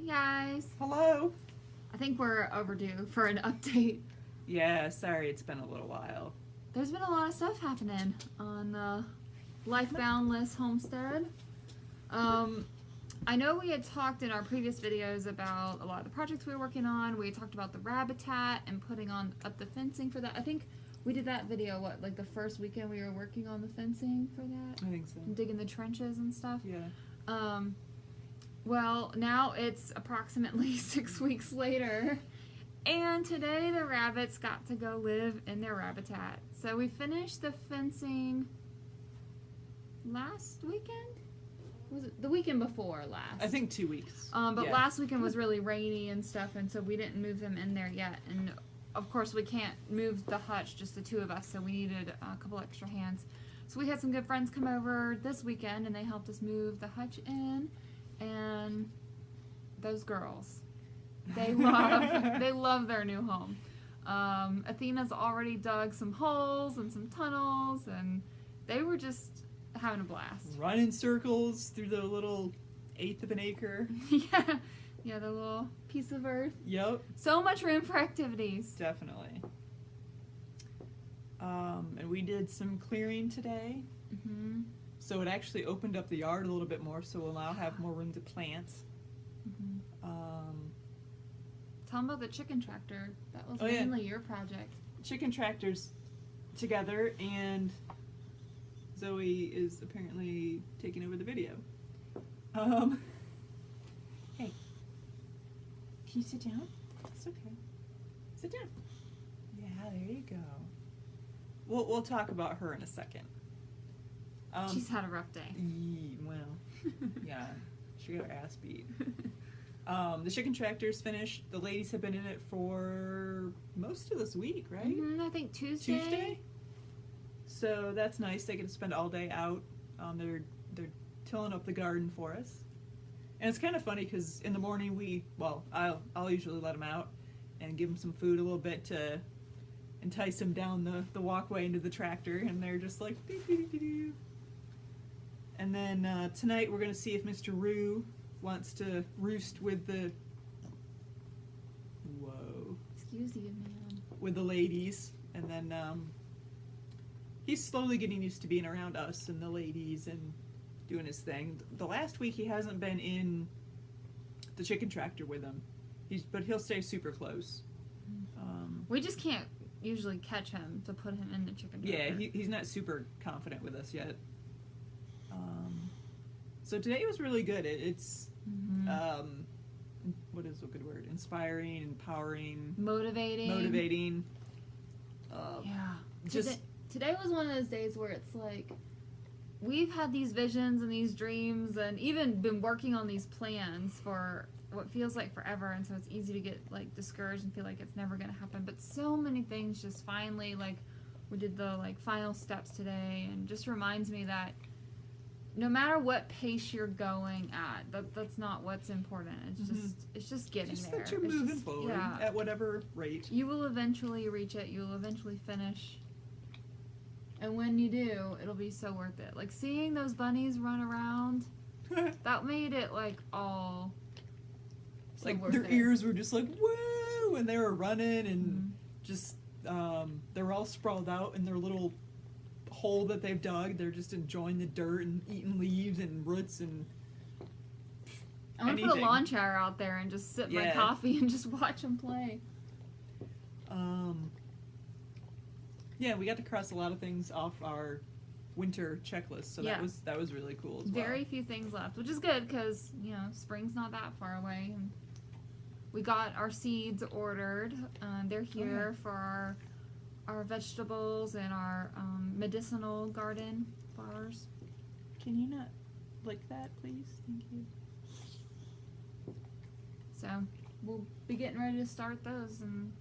Hey guys. Hello. I think we're overdue for an update. Yeah, sorry it's been a little while. There's been a lot of stuff happening on Life Boundless Homestead. I know we had talked in our previous videos about a lot of the projects we were working on. We had talked about the rabitat and putting up the fencing for that. I think we did that video, like the first weekend we were working on the fencing for that? I think so. And digging the trenches and stuff. Yeah. Well, now it's approximately 6 weeks later, and today the rabbits got to go live in their rabitat. So we finished the fencing last weekend? Was it the weekend before last? I think 2 weeks. But yeah. last weekend was really rainy and stuff, and so we didn't move them in there yet. And of course we can't move the hutch, just the two of us, so we needed a couple extra hands. So we had some good friends come over this weekend, and they helped us move the hutch in. And those girls, they love their new home. Athena's already dug some holes and some tunnels, and they were just having a blast. Run in circles through the little 1/8 of an acre. yeah, the little piece of earth. Yep. So much room for activities. Definitely. And we did some clearing today. Mm-hmm. So it actually opened up the yard a little bit more, so we'll now have more room to plant. Mm-hmm. Tell them about the chicken tractor. That was mainly your project. Chicken tractors together, and Zoey is apparently taking over the video. Hey, can you sit down? It's okay. Sit down. Yeah, there you go. We'll talk about her in a second. She's had a rough day. Well, yeah, she got her ass beat. The chicken tractor's finished. The ladies have been in it for most of this week, right? Mm-hmm, I think Tuesday. So that's nice. They get to spend all day out. They're tilling up the garden for us, and it's kind of funny because in the morning I'll usually let them out and give them some food a little bit to entice them down the walkway into the tractor, and they're just like doo, doo, doo, doo. And then tonight we're going to see if Mr. Roo wants to roost with the Excuse you, man. With the ladies, and then he's slowly getting used to being around us and the ladies and doing his thing. The last week he hasn't been in the chicken tractor with them, but he'll stay super close. We just can't usually catch him to put him in the chicken tractor. Yeah, he's not super confident with us yet. So today was really good. It's what is a good word? Inspiring, empowering, motivating. Yeah. Today was one of those days where it's like we've had these visions and these dreams and even been working on these plans for what feels like forever, and so it's easy to get like discouraged and feel like it's never going to happen. But so many things just finally, like we did the final steps today, and just reminds me that no matter what pace you're going at, that's not what's important. It's just getting just there. That you're moving forward at whatever rate. You will eventually reach it. You will eventually finish. And when you do, it'll be so worth it. Like seeing those bunnies run around, that made it all so like worth their it. Ears were just like woo, and they were running and just they were all sprawled out in their little hole that they've dug. They're just enjoying the dirt and eating leaves and roots and I'm gonna put a lawn chair out there and just sip my coffee and just watch them play. Yeah, we got to cross a lot of things off our winter checklist, so that was really cool as well. Very few things left, which is good because spring's not that far away. And we got our seeds ordered. They're here for our vegetables and our medicinal garden flowers. Can you not lick that, please? Thank you. So we'll be getting ready to start those and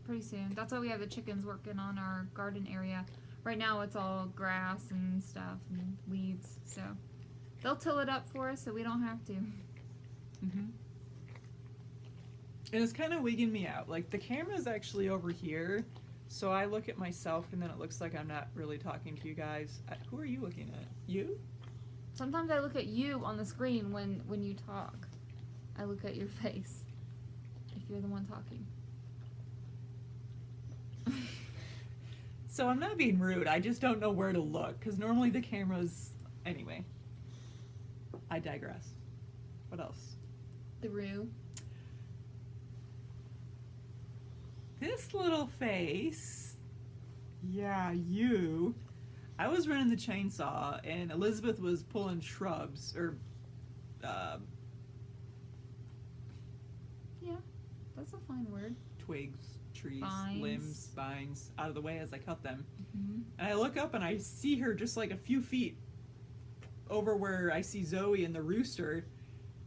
pretty soon. That's why we have the chickens working on our garden area. Right now it's all grass and stuff and weeds, so they'll till it up for us so we don't have to. And it's kind of wigging me out. Like the camera's actually over here, so I look at myself and then it looks like I'm not really talking to you guys. Who are you looking at? You? Sometimes I look at you on the screen when you talk. I look at your face if you're the one talking. So I'm not being rude. I just don't know where to look because normally the camera's... Anyway, I digress. What else? The Roo. This little face. Yeah, you. I was running the chainsaw and Elizabeth was pulling shrubs or yeah, that's a fine word. Twigs, trees, Vines. limbs, vines out of the way as I cut them. Mm-hmm. And I look up and I see her just like a few feet over where I see Zoey and the rooster.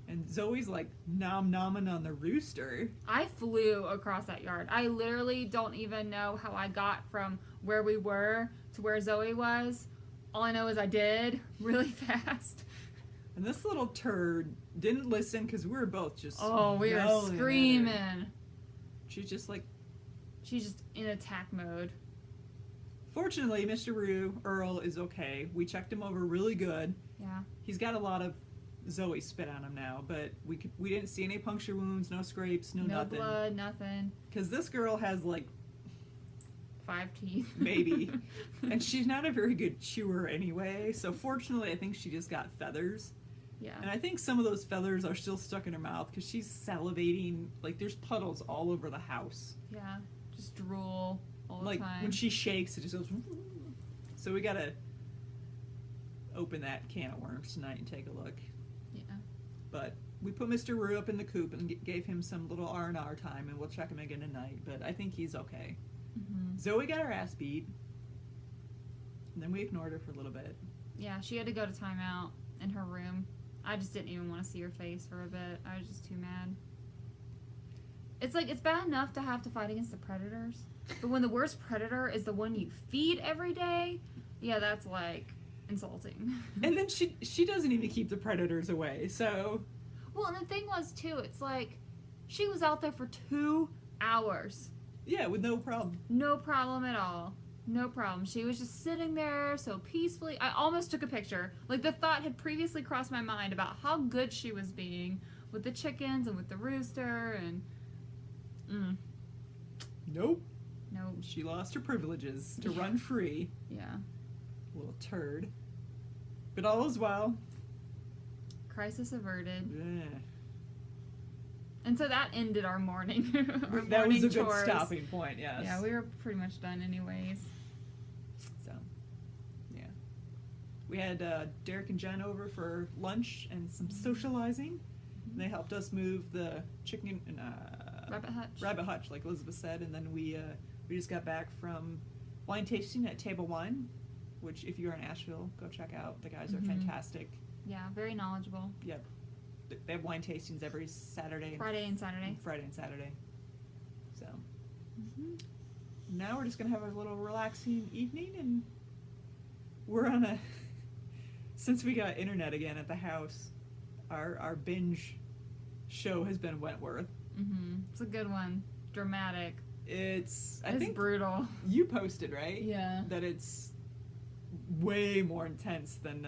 And Zoey's like nom-nomming on the rooster. I flew across that yard. I literally don't even know how I got from where we were to where Zoey was. All I know is I did really fast. And this little turd didn't listen because we were both just we were yelling at her. screaming. She's just like... She's just in attack mode. Fortunately, Mr. Roo, Earl, is okay. We checked him over really good. Yeah. He's got a lot of Zoey spit on him now, but we didn't see any puncture wounds, no scrapes, no nothing. No blood, nothing. Because this girl has like 5 teeth. maybe. And she's not a very good chewer anyway, so fortunately I think she just got feathers. Yeah. And I think some of those feathers are still stuck in her mouth because she's salivating. Like there's puddles all over the house. Yeah. Just drool all the Like time. when she shakes, it just goes. So we gotta open that can of worms tonight and take a look. Yeah. But we put Mr. Roo up in the coop and gave him some little R&R time, and we'll check him again tonight. But I think he's okay. Mm-hmm. Zoey got her ass beat, and then we ignored her for a little bit. Yeah, she had to go to timeout in her room. I just didn't even want to see her face for a bit. I was just too mad. It's like, it's bad enough to have to fight against the predators, but when the worst predator is the one you feed every day, yeah, that's like insulting. And then she doesn't even keep the predators away, so... Well, and the thing was, too, it's like, she was out there for 2 hours. Yeah, with no problem. No problem at all. No problem. She was just sitting there so peacefully. I almost took a picture. Like, the thought had previously crossed my mind about how good she was being with the chickens and with the rooster and... Nope. Nope. She lost her privileges to run free. Yeah. Little turd. But all is well. Crisis averted. Yeah. And so that ended our morning. Our That morning was a chores. good stopping point, yes. Yeah, we were pretty much done anyways. So, yeah. We had Derek and Jen over for lunch and some socializing. Mm-hmm. They helped us move the chicken Rabbit hutch, like Elizabeth said, and then we just got back from wine tasting at Table Wine, which if you're in Asheville, go check out. The guys are fantastic. Yeah, very knowledgeable. Yep. They have wine tastings every Saturday. Friday and Saturday. Friday and Saturday. So now we're just gonna have a little relaxing evening, and we're on a since we got internet again at the house, our binge show has been Wentworth. It's a good one. Dramatic. It's Brutal. You posted, right? Yeah. That it's way more intense than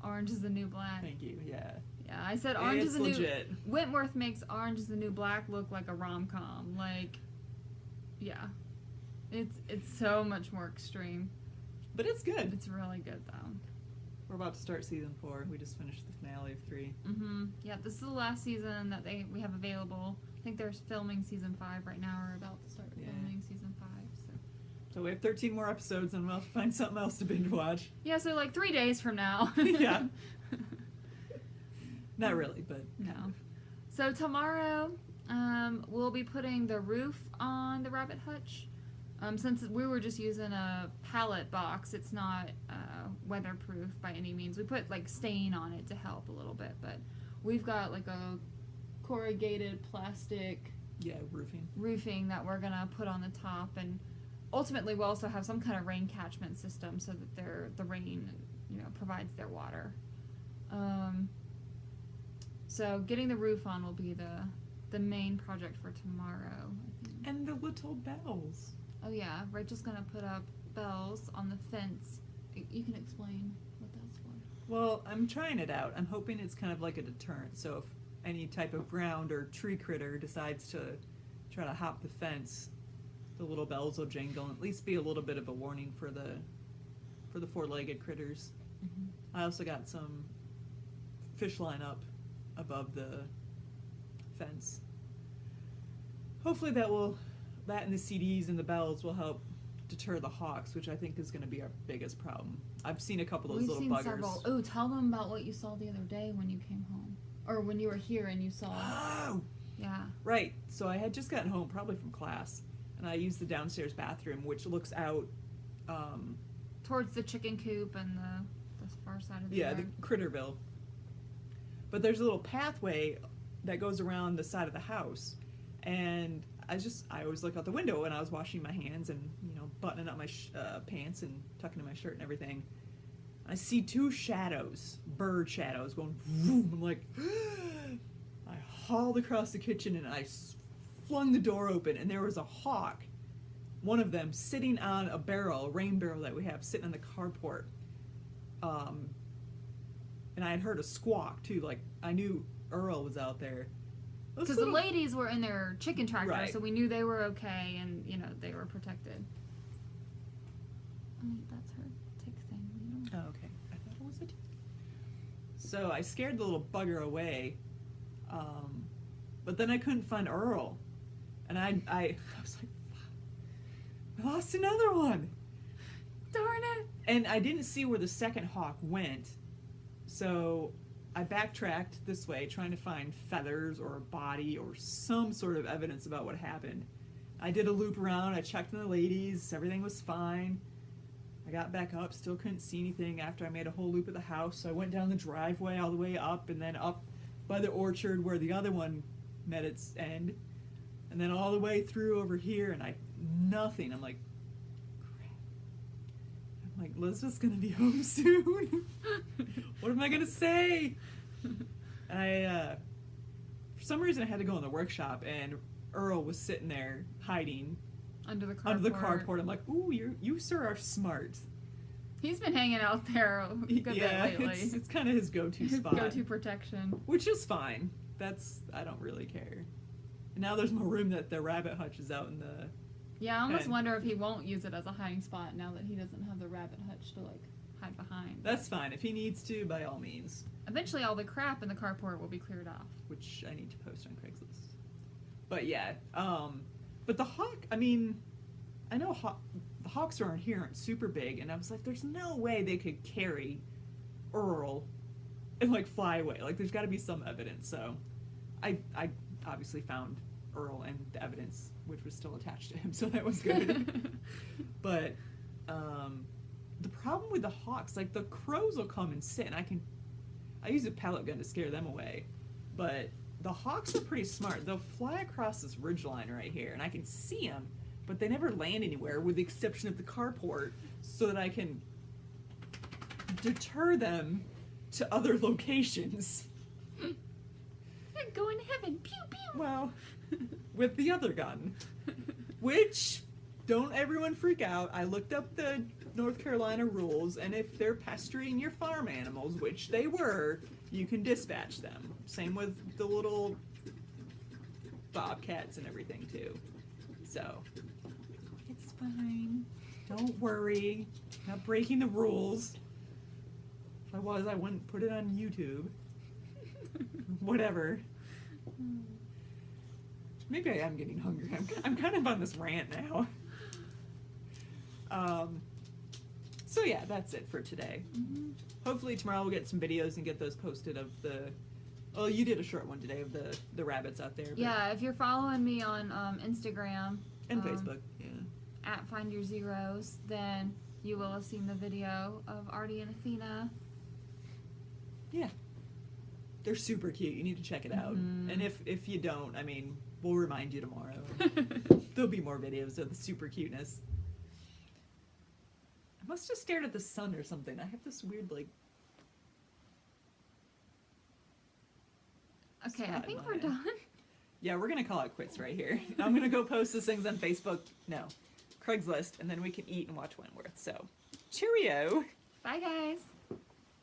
Orange is the New Black. Thank you. Yeah. Yeah, I said Orange is the legit. New... Wentworth makes Orange is the New Black look like a rom-com. Like, yeah. It's so much more extreme. But it's good. It's really good, though. We're about to start season 4. We just finished the finale of 3. Yeah, this is the last season that we have available. I think they're filming season 5 right now, or about to start filming season 5. So we have 13 more episodes, and we'll have to find something else to binge watch. Yeah, so like 3 days from now. Yeah. Not really, but... No. So tomorrow, we'll be putting the roof on the rabbit hutch. Since we were just using a pallet box, it's not weatherproof by any means. We put like stain on it to help a little bit, but we've got like a corrugated plastic roofing that we're gonna put on the top, and ultimately we'll also have some kind of rain catchment system so that the rain, provides their water. So getting the roof on will be the main project for tomorrow. And the little bells. Oh yeah, Rachel's gonna put up bells on the fence. You can explain what that's for. Well, I'm trying it out. I'm hoping it's kind of like a deterrent. So if any type of ground or tree critter decides to try to hop the fence, the little bells will jingle and at least be a little bit of a warning for the four-legged critters. I also got some fish line up above the fence. Hopefully that and the CDs and the bells will help deter the hawks, which I think is going to be our biggest problem. I've seen a couple of those little buggers. Several. Oh, tell them about what you saw the other day when you came home. Or when you were here and you saw... Oh! Yeah. Right. So I had just gotten home, probably from class, and I used the downstairs bathroom, which looks out... towards the chicken coop and the far side of the yard. the Critterville. But there's a little pathway that goes around the side of the house, and I always look out the window when I was washing my hands and, buttoning up my pants and tucking in my shirt and everything. I see two shadows, bird shadows, going vroom. I'm like, I hauled across the kitchen and I flung the door open, and there was a hawk, one of them, sitting on a rain barrel that we have, sitting on the carport. And I had heard a squawk too, like I knew Earl was out there. Because the ladies were in their chicken tractor, right. So we knew they were okay and, they were protected. Oh, that's her tick thing. Oh, okay. I thought it was a tick. So I scared the little bugger away, but then I couldn't find Earl. And I was like, I lost another one. Darn it. And I didn't see where the second hawk went, so I backtracked this way, trying to find feathers or a body or some sort of evidence about what happened. I did a loop around, I checked on the ladies, everything was fine. I got back up, still couldn't see anything after I made a whole loop of the house, so I went down the driveway all the way up, and then up by the orchard where the other one met its end, and then all the way through over here, and nothing. I'm like, Elizabeth's gonna be home soon. What am I gonna say? And for some reason I had to go in the workshop, and Earl was sitting there hiding under the carport. I'm like, ooh, you sir are smart. He's been hanging out there a good bit lately. It's kind of his go-to spot. Go-to protection. Which is fine. I don't really care. And now there's more room that the rabbit hutch is out in the... Yeah, I almost wonder if he won't use it as a hiding spot now that he doesn't have the rabbit hutch to, hide behind. That's fine. If he needs to, by all means. Eventually all the crap in the carport will be cleared off. Which I need to post on Craigslist. But yeah, but the hawk, I mean, I know the hawks around here aren't super big, and I was like, there's no way they could carry Earl and, fly away. There's got to be some evidence, so I obviously found Earl and the evidence, which was still attached to him, so that was good. But the problem with the hawks, the crows will come and sit, and I use a pellet gun to scare them away, but the hawks are pretty smart. They'll fly across this ridgeline right here, and I can see them, but they never land anywhere with the exception of the carport, so that I can deter them to other locations. They're going to heaven. Pew, pew. Well, with the other gun, which, don't everyone freak out, I looked up the North Carolina rules, and if they're pestering your farm animals, which they were, you can dispatch them. Same with the little bobcats and everything too. So, it's fine. Don't worry. Not breaking the rules. If I was, I wouldn't put it on YouTube. Whatever. Maybe I am getting hungry. I'm kind of on this rant now. So yeah, that's it for today. Mm-hmm. Hopefully tomorrow we'll get some videos and get those posted of the... Oh, you did a short one today of the rabbits out there. But... Yeah, if you're following me on Instagram... And Facebook, yeah. At Find Your Zeros, then you will have seen the video of Artie and Athena. Yeah. They're super cute. You need to check it out. Mm-hmm. And if you don't, I mean, we'll remind you tomorrow. There'll be more videos of the super cuteness. I must have stared at the sun or something. I have this weird, Okay, I think we're done. Yeah, we're going to call it quits right here. I'm going to go post these things on Facebook. No. Craigslist, and then we can eat and watch Wentworth. So, cheerio! Bye, guys!